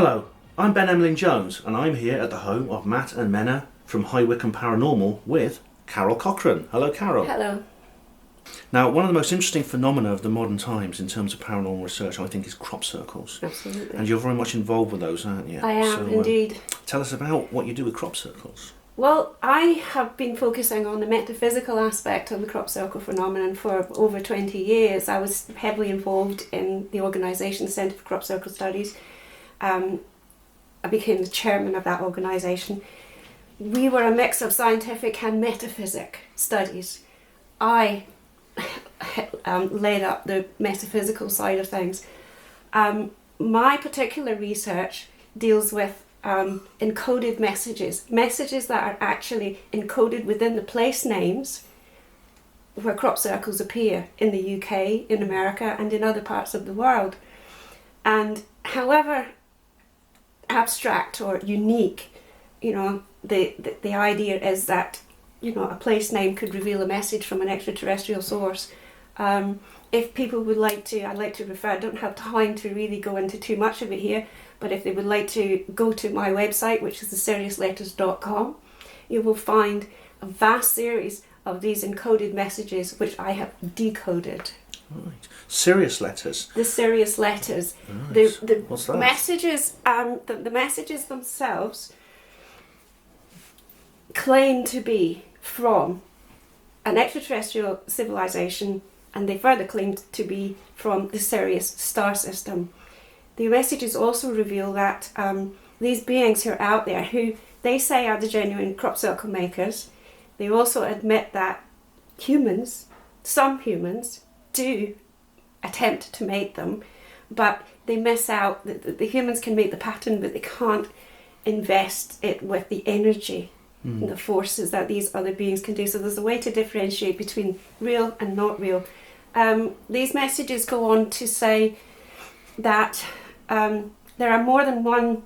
Hello, I'm Ben Emlyn-Jones and I'm here at the home of Matt and Menna from High Wycombe Paranormal with Carol Cochrane. Hello, Carol. Hello. Now, one of the most interesting phenomena of the modern times in terms of paranormal research, I think, is crop circles. Absolutely. And you're very much involved with those, aren't you? I am, indeed. Tell us about what you do with crop circles. Well, I have been focusing on the metaphysical aspect of the crop circle phenomenon for over 20 years. I was heavily involved in the organisation Centre for Crop Circle Studies. I became the chairman of that organisation. We were a mix of scientific and metaphysic studies. I led up the metaphysical side of things. My particular research deals with encoded messages that are actually encoded within the place names where crop circles appear in the UK, in America, and in other parts of the world. And however abstract or unique, the idea is that, a place name could reveal a message from an extraterrestrial source. If people would like to, I'd like to refer, I don't have time to really go into too much of it here, but if they would like to go to my website, which is the SiriusLetters.com, you will find a vast series of these encoded messages which I have decoded. Right. Sirius Letters? The Sirius Letters. Right. The What's that? Messages, the messages themselves claim to be from an extraterrestrial civilization, and they further claim to be from the Sirius star system. The messages also reveal that these beings who are out there, who they say are the genuine crop circle makers, they also admit that some humans, do attempt to make them, but they miss out. The humans can make the pattern, but they can't invest it with the energy and the forces that these other beings can do. So there's a way to differentiate between real and not real. These messages go on to say that there are more than one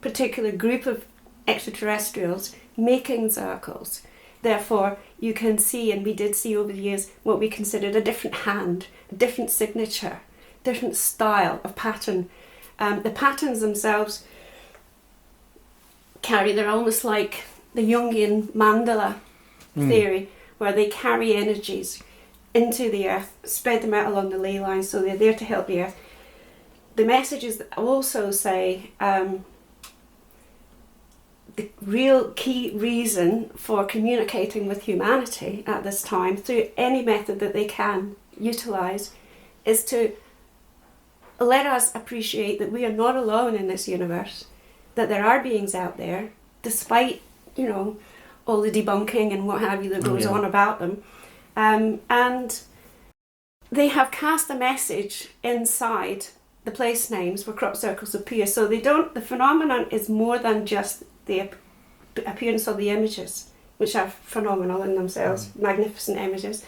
particular group of extraterrestrials making circles. Therefore, you can see, and we did see over the years, what we considered a different hand, a different signature, different style of pattern. The patterns themselves they're almost like the Jungian mandala theory, where they carry energies into the earth, spread them out along the ley lines, so they're there to help the earth. The messages also say the real key reason for communicating with humanity at this time, through any method that they can utilise, is to let us appreciate that we are not alone in this universe, that there are beings out there, despite, all the debunking and what have you that goes on about them. And they have cast a message inside the place names where crop circles appear. So the phenomenon is more than just the appearance of the images, which are phenomenal in themselves, magnificent images.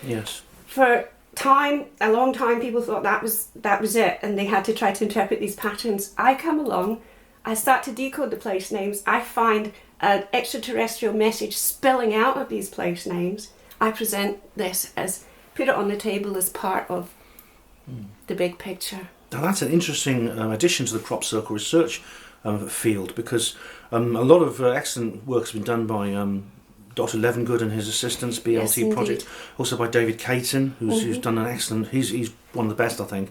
Yes. For a long time, people thought that was it, and they had to try to interpret these patterns. I come along, I start to decode the place names, I find an extraterrestrial message spilling out of these place names. I present this put it on the table as part of the big picture. Now that's an interesting addition to the crop circle research field, because a lot of excellent work has been done by Dr. Levengood and his assistants, BLT Yes, project, also by David Caton, who's done an excellent. He's one of the best, I think,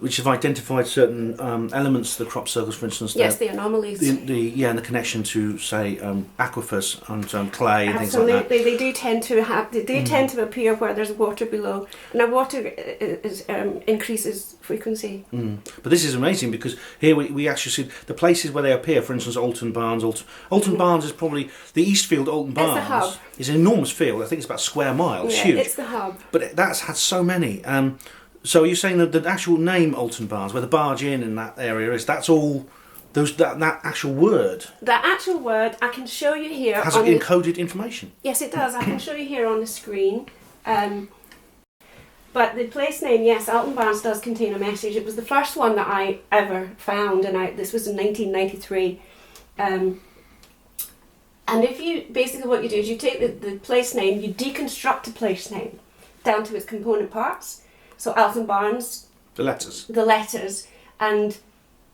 which have identified certain elements of the crop circles, for instance. Yes, the anomalies. And the connection to, say, aquifers and clay and Absolutely. things like that. They do tend to tend to appear where there's water below. Now, water increases frequency. But this is amazing, because here we actually see the places where they appear. For instance, Alton Barnes. Alton Barnes is probably the Eastfield. Alton Barnes It's the hub. is an enormous field. I think it's about a square mile. It's huge. It's the hub. But that's had so many. So you're saying that the actual name Alton Barnes, where the barge in that area is, that's all that actual word. That actual word, I can show you here. Has encoded information. Yes, it does. I can show you here on the screen. But the place name, yes, Alton Barnes does contain a message. It was the first one that I ever found, and this was in 1993. And if you, basically what you do is you take the place name, you deconstruct a place name down to its component parts. So Alton Barnes, The letters. the letters, and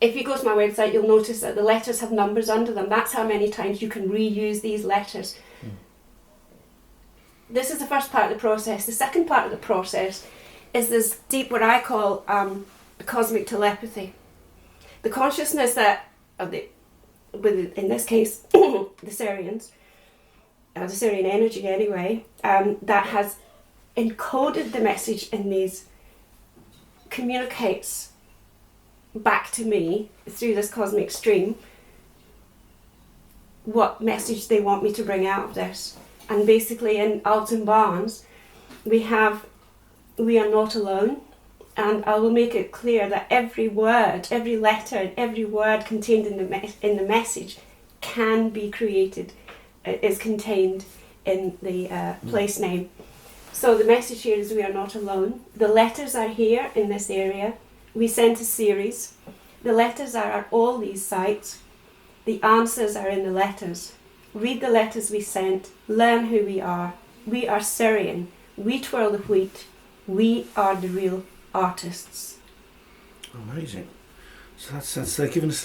if you go to my website, you'll notice that the letters have numbers under them. That's how many times you can reuse these letters. This is the first part of the process. The second part of the process is this deep, what I call cosmic telepathy. The consciousness that, in this case, the Syrians, the Syrian energy anyway, that has encoded the message in these, communicates back to me through this cosmic stream what message they want me to bring out of this. And basically in Alton Barnes we are not alone, and I will make it clear that every word, every letter and every word contained in the message can be created, is contained in the place name. So the message here is we are not alone. The letters are here in this area. We sent a series. The letters are at all these sites. The answers are in the letters. Read the letters we sent. Learn who we are. We are Syrian. We twirl the wheat. We are the real artists. Amazing. So that's they're giving us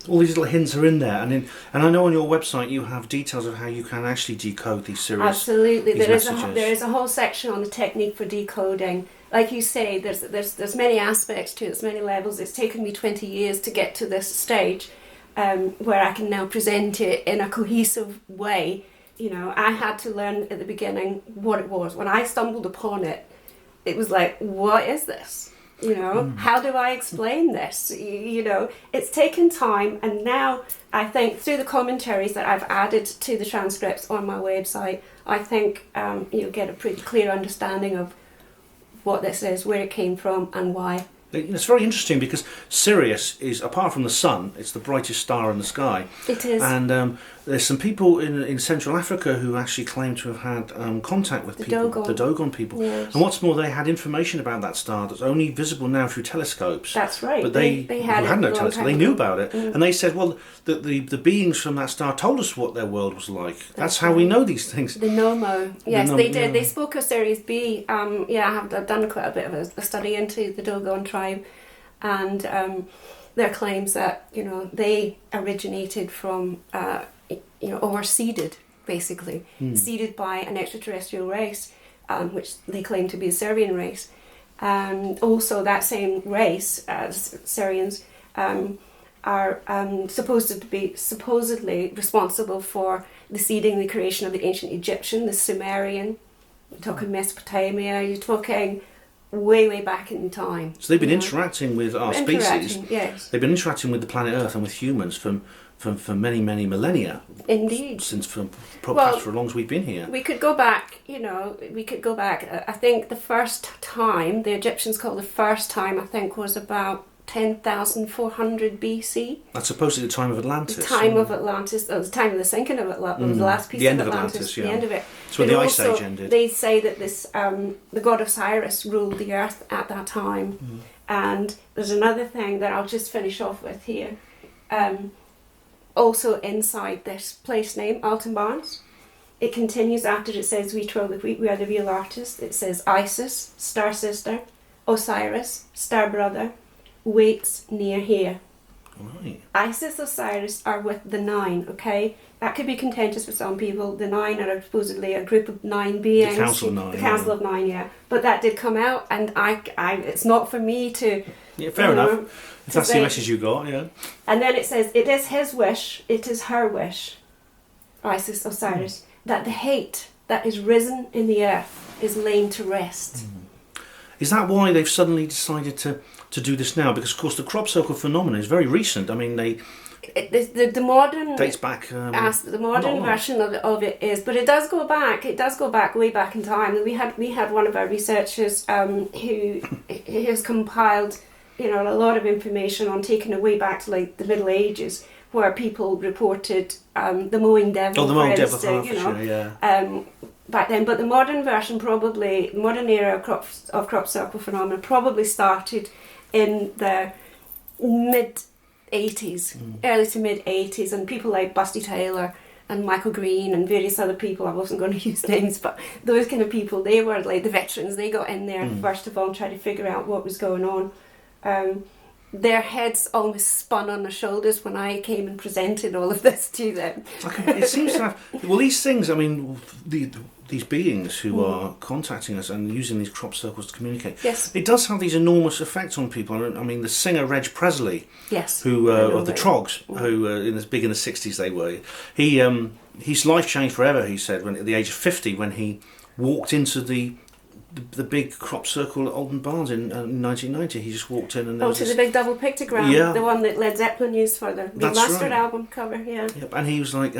all these little hints are in there, and I know on your website you have details of how you can actually decode these series. Absolutely, there is a whole section on the technique for decoding. Like you say, there's many aspects to it, there's many levels. It's taken me 20 years to get to this stage where I can now present it in a cohesive way. You know, I had to learn at the beginning what it was. When I stumbled upon it, it was like, what is this? You know, how do I explain this? You know, it's taken time, and now I think through the commentaries that I've added to the transcripts on my website, I think you'll get a pretty clear understanding of what this is, where it came from, and why. It's very interesting because Sirius is, apart from the sun, it's the brightest star in the sky. It is. And there's some people in Central Africa who actually claim to have had contact with the Dogon people. Yes. And what's more, they had information about that star that's only visible now through telescopes. That's right. But they had no telescope. They knew about it. Mm. And they said, well, the beings from that star told us what their world was like. That's how right. we know these things. The Nomo. Yes, the they did. Yeah. They spoke of Sirius B. I've done quite a bit of a study into the Dogon tribe, and their claims that, you know, they originated from, or were seeded, basically, seeded by an extraterrestrial race, which they claim to be a Syrian race. Also, that same race, Syrians, are supposedly responsible for the seeding, the creation of the ancient Egyptian, the Sumerian. You're talking Mesopotamia. You're talking way back in time. So they've been interacting with our species. Yes. They've been interacting with the planet Earth and with humans for many millennia. Indeed. Since for as long as we've been here. We could go back. I think the first time the Egyptians called the first time, I think, was about 10,400 BC. That's supposedly the time of Atlantis. The time of Atlantis, or the time of the sinking of Atlantis, the last piece the end of Atlantis, the end of it. It's when the Ice Age ended. They say that this, the god Osiris ruled the earth at that time. And there's another thing that I'll just finish off with here. Also inside this place name, Alton Barnes, it continues after it says, we twirl the wheat, we are the real artists. It says Isis, star sister, Osiris, star brother, waits near here. Right. Isis, Osiris are with the 9, okay? That could be contentious for some people. The 9 are supposedly a group of 9 beings. The Council of 9. The Council of 9, yeah. But that did come out, and I it's not for me to... Yeah, fair enough. If that's the message you got, yeah. And then it says, it is his wish, it is her wish, Isis, Osiris, that the hate that is risen in the earth is laid to rest. Is that why they've suddenly decided to do this now? Because, of course, the crop circle phenomenon is very recent. I mean, the modern dates back. The modern version of it is, but it does go back. It does go back way back in time. We had one of our researchers who has compiled, a lot of information on taking it way back to like the Middle Ages, where people reported the mowing devil. Oh, the mowing devil, back then. But the modern version, probably modern era of crop circle phenomena, probably started in the mid 80s, early to mid 80s, and people like Busty Taylor and Michael Green and various other people, I wasn't going to use names, but those kind of people, they were like the veterans. They got in there first of all and tried to figure out what was going on. their heads almost spun on their shoulders when I came and presented all of this to them. Okay, it seems to have... Well, these things, I mean, these beings who are contacting us and using these crop circles to communicate, yes, it does have these enormous effects on people. I mean, the singer Reg Presley, yes, who of the Trogs, who big in the 60s they were, his life changed forever, he said, when at the age of 50, when he walked into the big crop circle at Alden Barnes in 1990. He just walked in and there was the big double pictogram, the one that Led Zeppelin used for the remastered album cover. Yeah. Yep, and he was like,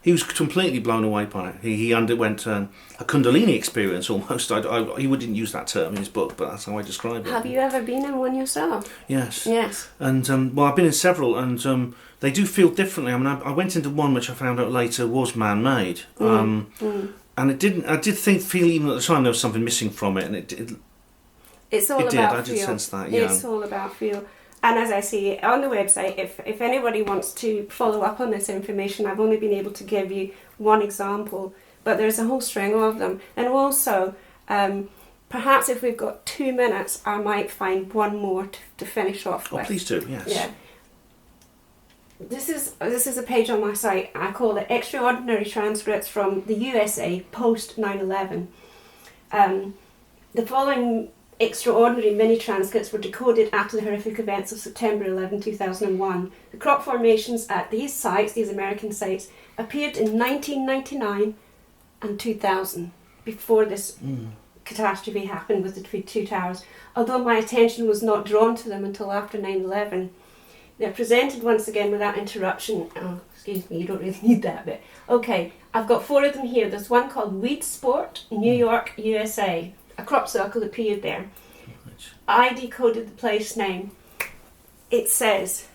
he was completely blown away by it. He underwent a Kundalini experience almost. He wouldn't use that term in his book, but that's how I describe it. Have you ever been in one yourself? Yes. Yes. And well, I've been in several, and they do feel differently. I mean, I went into one which I found out later was man-made. And it didn't. I did feel even at the time there was something missing from it, and it's all it about did. I did feel. sense that. Yeah. It's all about feel. And as I say on the website, if anybody wants to follow up on this information, I've only been able to give you one example, but there's a whole string of them. And also, perhaps if we've got 2 minutes, I might find one more to finish off with. Oh, please do. Yes. Yeah. This is a page on my site. I call it Extraordinary Transcripts from the USA post 9/11. The following extraordinary mini transcripts were decoded after the horrific events of September 11, 2001. The crop formations at these sites, these American sites, appeared in 1999 and 2000, before this catastrophe happened with the two towers. Although my attention was not drawn to them until after 9/11. They're presented once again without interruption. Oh, excuse me, you don't really need that bit. Okay, I've got 4 of them here. There's one called Weed Sport, New York, USA. A crop circle appeared there. I decoded the place name. It says,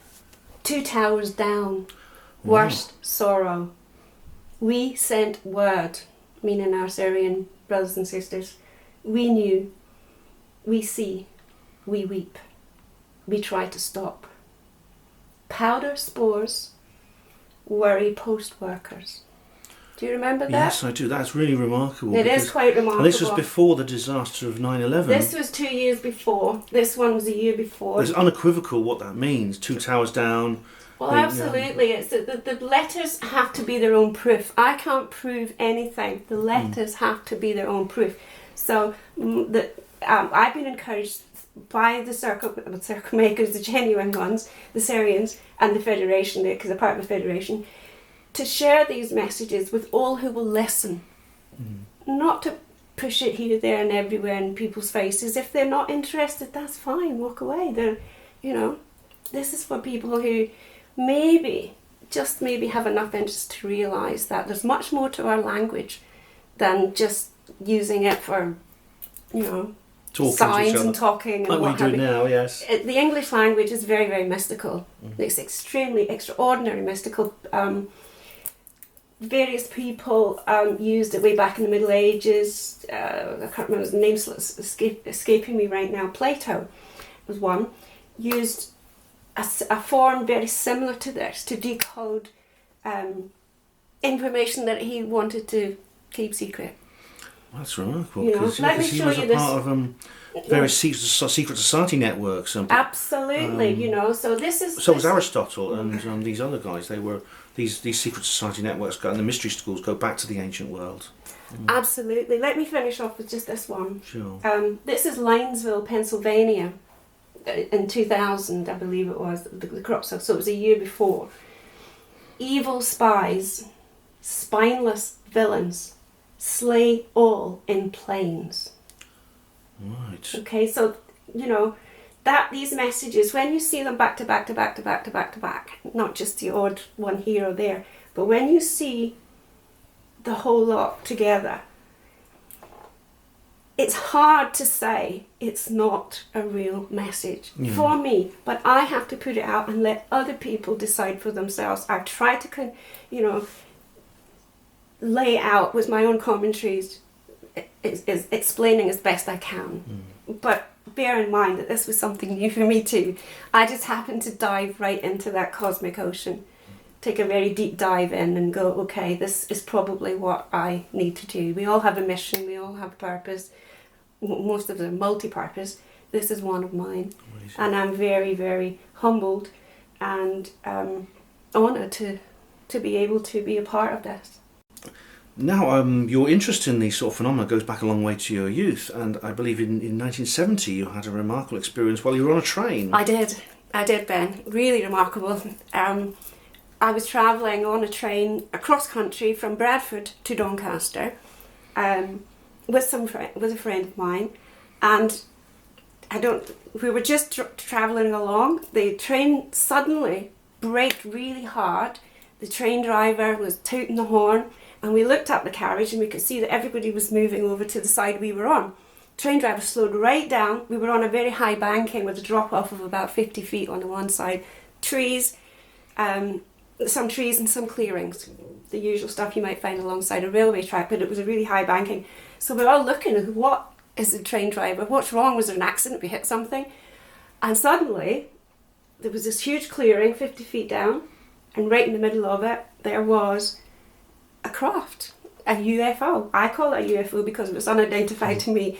2 towers down, worst sorrow. We sent word, meaning our Syrian brothers and sisters. We knew, we see, we weep. We try to stop. Powder spores, worry post workers. Do you remember that? Yes, I do. That's really remarkable. It is quite remarkable. And this was before the disaster of 9/11. This was 2 years before. This one was a year before. It's unequivocal what that means. 2 towers down. Well, absolutely. It's the letters have to be their own proof. I can't prove anything. The letters have to be their own proof. So I've been encouraged by the circle makers, the genuine ones, the Syrians, and the Federation, because they're part of the Federation, to share these messages with all who will listen. Not to push it here, there, and everywhere in people's faces. If they're not interested, that's fine. Walk away. This is for people who maybe have enough interest to realise that there's much more to our language than just using it for, signs and talking and like what we do now. Yes, the English language is very, very mystical. It's extremely extraordinary mystical. Various people used it way back in the Middle Ages. I can't remember his name, escaping me right now. Plato was one. Used a form very similar to this to decode information that he wanted to keep secret. That's remarkable. Let me he show was you a this. part of various secret society networks. Absolutely, so this is... So was Aristotle and these other guys. They were... These secret society networks and the mystery schools go back to the ancient world. Absolutely. Let me finish off with just this one. Sure. This is Linesville, Pennsylvania, in 2000, I believe it was, the crop circle. So it was a year before. Evil spies, spineless villains, slay all in planes. Right. Okay, so these messages, when you see them back to back to back to back to back to back, not just the odd one here or there, but when you see the whole lot together, it's hard to say it's not a real message for me, but I have to put it out and let other people decide for themselves. I try to, lay out with my own commentaries, is explaining as best I can. But bear in mind that this was something new for me too. I just happened to dive right into that cosmic ocean, take a very deep dive in and go, okay, this is probably what I need to do. We all have a mission, we all have a purpose, most of them multi-purpose. this is one of mine. Amazing. And I'm very, very humbled and honoured to be able to be a part of this. Now, your interest in these sort of phenomena goes back a long way to your youth, and I believe in 1970 you had a remarkable experience while you were on a train. I did, Ben. Really remarkable. I was travelling on a train across country from Bradford to Doncaster with a friend of mine, and we were just travelling along. The train suddenly braked really hard. The train driver was tooting the horn, and we looked up the carriage and we could see that everybody was moving over to the side we were on. Train driver slowed right down. We were on a very high banking with a drop off of about 50 feet on the one side. Trees, some trees and some clearings. The usual stuff you might find alongside a railway track, but it was a really high banking. So we're all looking at what is the train driver? What's wrong? Was there an accident? We hit something? And suddenly there was this huge clearing 50 feet down, and right in the middle of it there was a craft, a UFO. I call it a UFO because it was unidentified to me.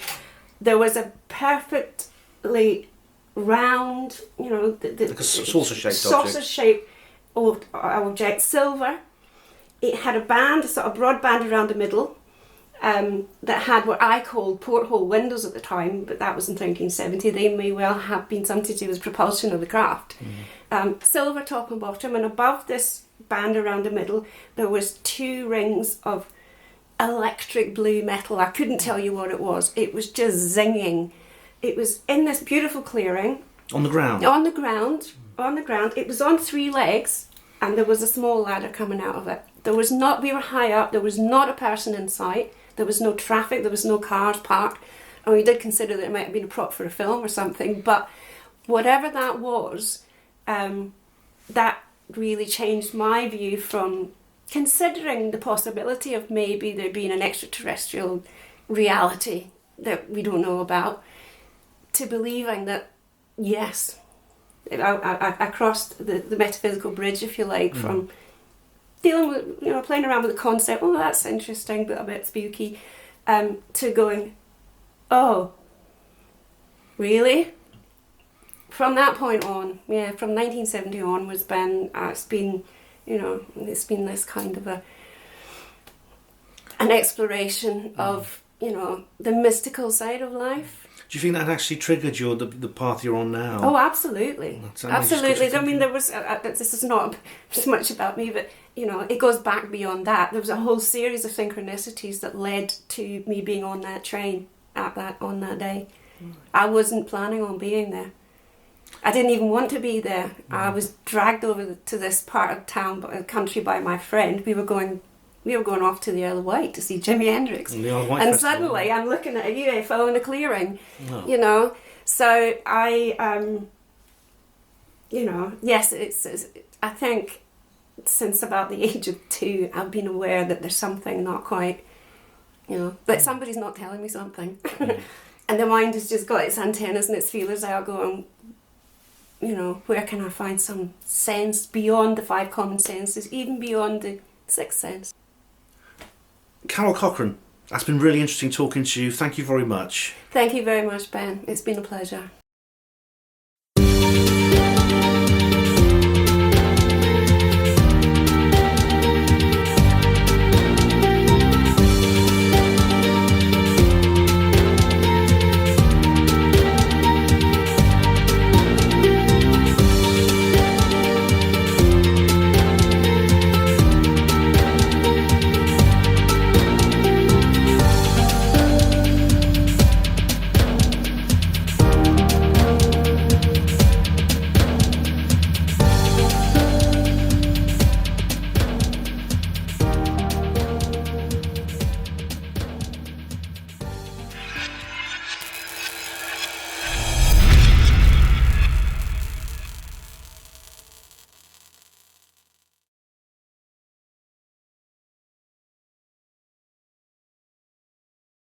There was a perfectly round, Like a saucer-shaped object, silver. It had a band, a sort of broad band around the middle, that had what I called porthole windows at the time, but that was in 1970. They may well have been something to do with propulsion of the craft. Silver top and bottom, and above this band around the middle there was 2 rings of electric blue metal. I couldn't tell you what it was. It was just zinging. It was in this beautiful clearing. On the ground? On the ground. It was on 3 legs, and there was a small ladder coming out of it. We were high up, there was not a person in sight, there was no traffic, there was no cars parked, and we did consider that it might have been a prop for a film or something, but whatever that was, that really changed my view from considering the possibility of maybe there being an extraterrestrial reality that we don't know about, to believing that, yes, I crossed the metaphysical bridge, if you like, from dealing with, playing around with the concept, oh, that's interesting, but a bit spooky, to going, oh, really? From that point on, from 1970 onwards, it's been this kind of an exploration of, the mystical side of life. Do you think that actually triggered the path you're on now? Oh, absolutely. Absolutely. I mean, there was, this is not so much about me, but, it goes back beyond that. There was a whole series of synchronicities that led to me being on that train on that day. I wasn't planning on being there. I didn't even want to be there. I was dragged over to this part of town, country, by my friend. We were going off to the Isle of Wight to see Jimi Hendrix. And suddenly I'm looking at a UFO in a clearing, So I, yes, it's, I think since about the age of 2, I've been aware that there's something not quite, that somebody's not telling me something. And the mind has just got its antennas and its feelers out going, where can I find some sense beyond the 5 common senses, even beyond the 6th sense? Carol Cochrane, that's been really interesting talking to you. Thank you very much. Thank you very much, Ben. It's been a pleasure.